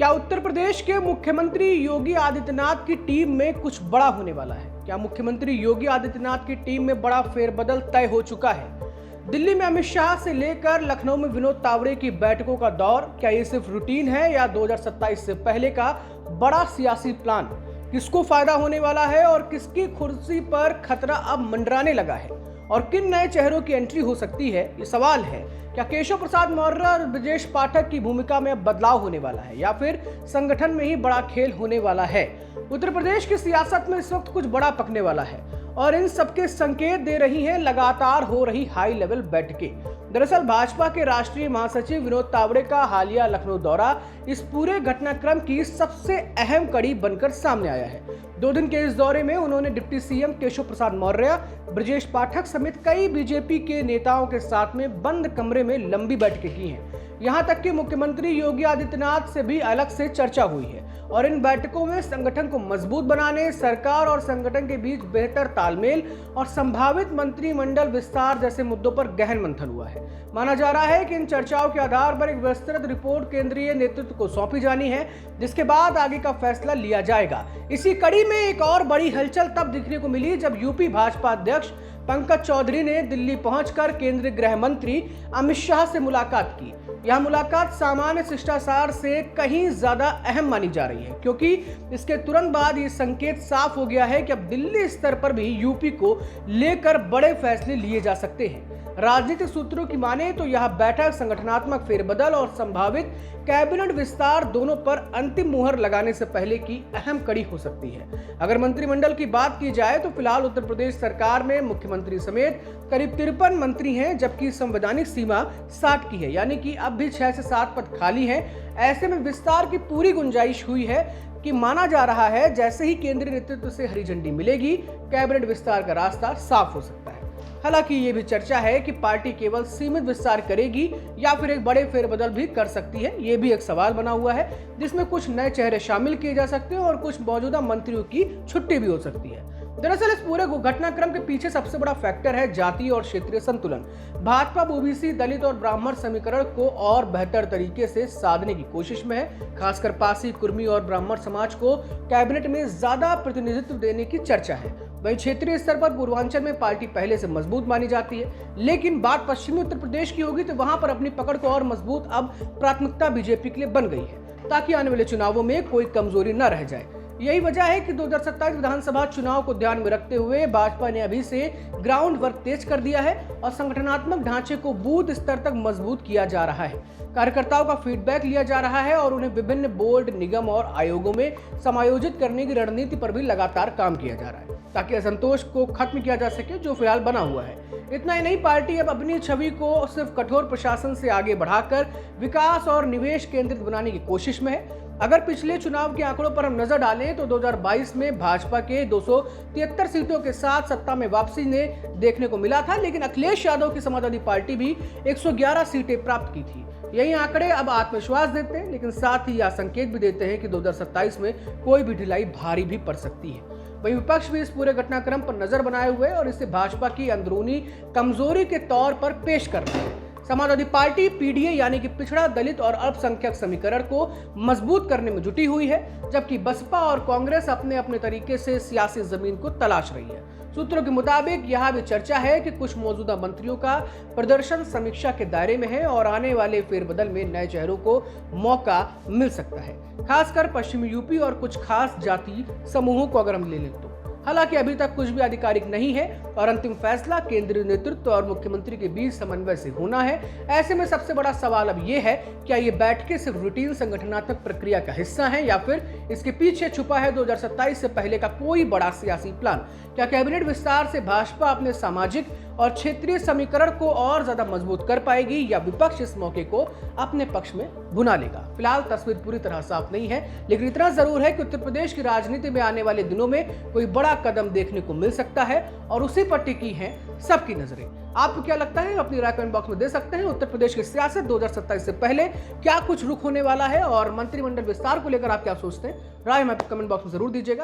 क्या उत्तर प्रदेश के मुख्यमंत्री योगी आदित्यनाथ की टीम में कुछ बड़ा होने वाला है? क्या मुख्यमंत्री योगी आदित्यनाथ की टीम में बड़ा फेरबदल तय हो चुका है? दिल्ली में अमित शाह से लेकर लखनऊ में विनोद तावड़े की बैठकों का दौर, क्या ये सिर्फ रूटीन है या 2027 से पहले का बड़ा सियासी प्लान? किसको फायदा होने वाला है और किसकी कुर्सी पर खतरा अब मंडराने लगा है? और किन नए चेहरों की एंट्री हो सकती है, ये सवाल है। क्या केशव प्रसाद मौर्य और ब्रजेश पाठक की भूमिका में बदलाव होने वाला है या फिर संगठन में ही बड़ा खेल होने वाला है? उत्तर प्रदेश की सियासत में इस वक्त कुछ बड़ा पकने वाला है और इन सबके संकेत दे रही हैं लगातार हो रही हाई लेवल बैठकें। दरअसल भाजपा के राष्ट्रीय महासचिव विनोद तावड़े का हालिया लखनऊ दौरा इस पूरे घटनाक्रम की सबसे अहम कड़ी बनकर सामने आया है। 2 दिन के इस दौरे में उन्होंने डिप्टी सीएम केशव प्रसाद मौर्य, ब्रजेश पाठक समेत कई बीजेपी के नेताओं के साथ में बंद कमरे में लंबी बैठकें की हैं। यहां तक कि मुख्यमंत्री योगी आदित्यनाथ से भी अलग से चर्चा हुई है और इन बैठकों में संगठन को मजबूत बनाने, सरकार और संगठन के बीच बेहतर तालमेल और संभावित मंत्रिमंडल विस्तार जैसे मुद्दों पर गहन मंथन हुआ है। माना जा रहा है कि इन चर्चाओं के आधार पर एक विस्तृत रिपोर्ट केंद्रीय नेतृत्व को सौंपी जानी है, जिसके बाद आगे का फैसला लिया जाएगा। इसी कड़ी में एक और बड़ी हलचल तब दिखने को मिली जब यूपी भाजपा अध्यक्ष पंकज चौधरी ने दिल्ली पहुंचकर केंद्रीय गृह मंत्री अमित शाह से मुलाकात की। यह मुलाकात सामान्य शिष्टाचार से कहीं ज्यादा अहम मानी जा रही है, क्योंकि इसके तुरंत बाद ये संकेत साफ हो गया है कि अब दिल्ली स्तर पर भी यूपी को लेकर बड़े फैसले लिए जा सकते हैं। राजनीतिक सूत्रों की माने तो यह बैठक संगठनात्मक फेरबदल और संभावित कैबिनेट विस्तार दोनों पर अंतिम मुहर लगाने से पहले की अहम कड़ी हो सकती है। अगर मंत्रिमंडल की बात की जाए तो फिलहाल उत्तर प्रदेश सरकार में मुख्यमंत्री समेत करीब 53 मंत्री हैं, जबकि संवैधानिक सीमा 60 की है, यानी कि अब भी 6 से 7 पद खाली हैं। ऐसे में विस्तार की पूरी गुंजाइश हुई है कि माना जा रहा है जैसे ही केंद्रीय नेतृत्व से हरी झंडी मिलेगी, कैबिनेट विस्तार का रास्ता साफ हो सकता है। हालांकि ये भी चर्चा है कि पार्टी केवल सीमित विस्तार करेगी या फिर एक बड़े फेरबदल भी कर सकती है। ये भी एक सवाल बना हुआ है, जिसमें कुछ नए चेहरे शामिल किए जा सकते हैं और कुछ मौजूदा मंत्रियों की छुट्टी भी हो सकती है। दरअसल इस पूरे घटनाक्रम के पीछे सबसे बड़ा फैक्टर है जातीय और क्षेत्रीय संतुलन। भाजपा ओबीसी, दलित और ब्राह्मण समीकरण को और बेहतर तरीके से साधने की कोशिश में है। खासकर पासी, कुर्मी और ब्राह्मण समाज को कैबिनेट में ज्यादा प्रतिनिधित्व देने की चर्चा है। वहीं क्षेत्रीय स्तर पर पूर्वांचल में पार्टी पहले से मजबूत मानी जाती है, लेकिन बात पश्चिमी उत्तर प्रदेश की होगी तो वहां पर अपनी पकड़ को और मजबूत अब प्राथमिकता बीजेपी के लिए बन गई है, ताकि आने वाले चुनावों में कोई कमजोरी न रह जाए। यही वजह है कि 2027 विधानसभा चुनाव को ध्यान में रखते हुए भाजपा ने अभी से ग्राउंड वर्क तेज कर दिया है और संगठनात्मक ढांचे को बूथ स्तर तक मजबूत किया जा रहा है। कार्यकर्ताओं का फीडबैक लिया जा रहा है और उन्हें विभिन्न बोर्ड, निगम और आयोगों में समायोजित करने की रणनीति पर भी लगातार काम किया जा रहा है, ताकि असंतोष को खत्म किया जा सके जो फिलहाल बना हुआ है। इतना ही नहीं, पार्टी अब अपनी छवि को सिर्फ कठोर प्रशासन से आगे बढ़ाकर विकास और निवेश केंद्रित बनाने की कोशिश में है। अगर पिछले चुनाव के आंकड़ों पर हम नजर डालें तो 2022 में भाजपा के 273 सीटों के साथ सत्ता में वापसी ने देखने को मिला था, लेकिन अखिलेश यादव की समाजवादी पार्टी भी 111 सीटें प्राप्त की थी। यही आंकड़े अब आत्मविश्वास देते हैं, लेकिन साथ ही यह संकेत भी देते हैं कि 2027 में कोई भी ढिलाई भारी भी पड़ सकती है। वहीं विपक्ष भी इस पूरे घटनाक्रम पर नजर बनाए हुए और इसे भाजपा की अंदरूनी कमजोरी के तौर पर पेश कर रहे हैं। समाजवादी पार्टी पीडीए यानी कि पिछड़ा, दलित और अल्पसंख्यक समीकरण को मजबूत करने में जुटी हुई है, जबकि बसपा और कांग्रेस अपने अपने तरीके से सियासी जमीन को तलाश रही है। सूत्रों के मुताबिक यह भी चर्चा है कि कुछ मौजूदा मंत्रियों का प्रदर्शन समीक्षा के दायरे में है और आने वाले फेरबदल में नए चेहरों को मौका मिल सकता है, खासकर पश्चिमी यूपी और कुछ खास जाति समूहों को अगर हम ले लें तो। हालांकि अभी तक कुछ भी आधिकारिक नहीं है और अंतिम फैसला केंद्रीय नेतृत्व और मुख्यमंत्री के बीच समन्वय से होना है। ऐसे में सबसे बड़ा सवाल अब यह है, क्या ये बैठकें सिर्फ रूटीन संगठनात्मक प्रक्रिया का हिस्सा है या फिर इसके पीछे छुपा है 2027 से पहले का कोई बड़ा सियासी प्लान? क्या कैबिनेट विस्तार से भाजपा अपने सामाजिक और क्षेत्रीय समीकरण को और ज्यादा मजबूत कर पाएगी या विपक्ष इस मौके को अपने पक्ष में भुना लेगा? फिलहाल तस्वीर पूरी तरह साफ नहीं है, लेकिन इतना जरूर है कि उत्तर प्रदेश की राजनीति में आने वाले दिनों में कोई बड़ा कदम देखने को मिल सकता है और उसी पर टिकी है सबकी नजरें। आपको क्या लगता है? अपनी राय कमेंट बॉक्स में दे सकते हैं। उत्तर प्रदेश की सियासत 2027 से पहले क्या कुछ रुख होने वाला है और मंत्रिमंडल विस्तार को लेकर आप क्या सोचते हैं? राय हमें कमेंट बॉक्स में जरूर दीजिएगा।